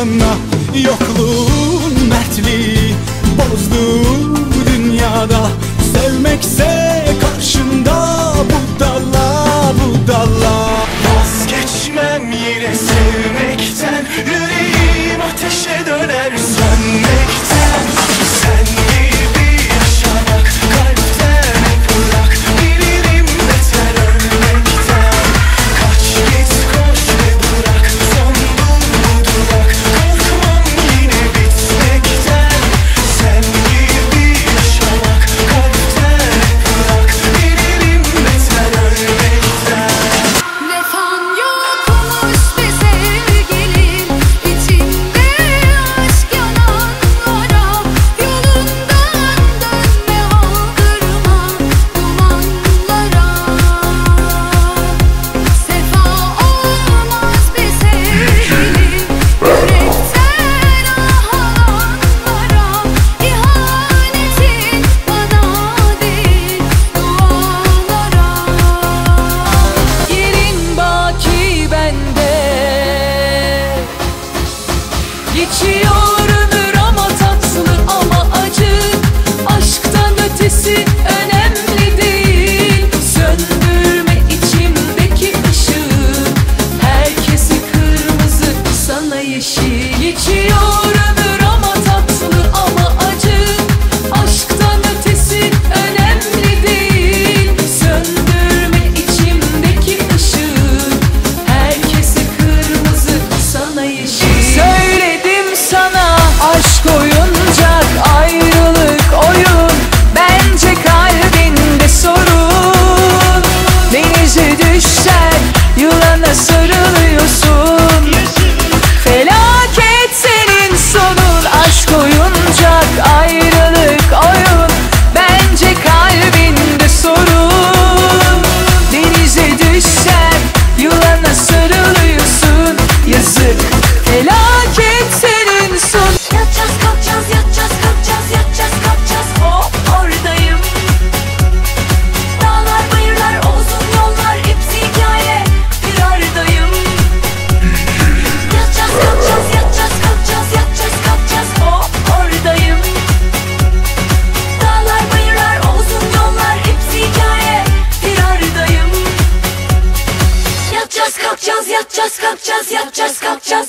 yana. Yokluğun mertliği bozdu dünyada. Sevmekse karşında budala budala. Vazgeçmem yine sevmekten, yüreğim ateşe döner sönmekten. Sen gibi yaşamak kalpten bırak, bilirim beter ölmekten. Kaç git koş ve bırak, son bu durak. Korkmam yine bitmekten. Sen gibi yaşamak kalpten bırak, bilirim beter ölmekten. Vefan yokmuş be sevgilim, içinde aşk yananlara. Yolundan dönme, aldırma dumanlara. Sefa olmaz be sevgilim, yürekten ahalanlara. İhanetin bana değil, dualara. Yerin baki bende, geçiyor ömür ama tatlı ama acı. Aşktan ötesi önemli değil. Söndürme içimdeki ışığı, herkesi kırmızı sana yeşil. Geçiyor ömür ama tatlı ama acı. Aşktan ötesi önemli değil. Söndürme içimdeki ışığı, herkesi kırmızı sana yeşil. Söyledim sana aşk oyuncak, ayrılık oyun. Bence kalbinde sorun. Denize düşsen yılana sarılıyorsun. Felaket senin sonun. Aşk oyuncak, ayrılık oyun. Bence kalbinde sorun. Denize düşsen yılana sarılıyorsun. Yazık, felaket senin son. Yatacağız kalkacağız, yatacağız kalkacağız, yatacağız kalkacağız. Hop oradayım. Dağlar bayırlar olsun yollar, hepsi hikaye. Bir aradayım. Yatacağız kalkacağız, yatacağız kalkacağız, yatacağız kalkacağız. Hop oradayım. Dağlar bayırlar olsun yollar, hepsi hikaye. Bir aradayım. Yatacağız kalkacağız, yatacağız kalkacağız, yatacağız kalkacağız.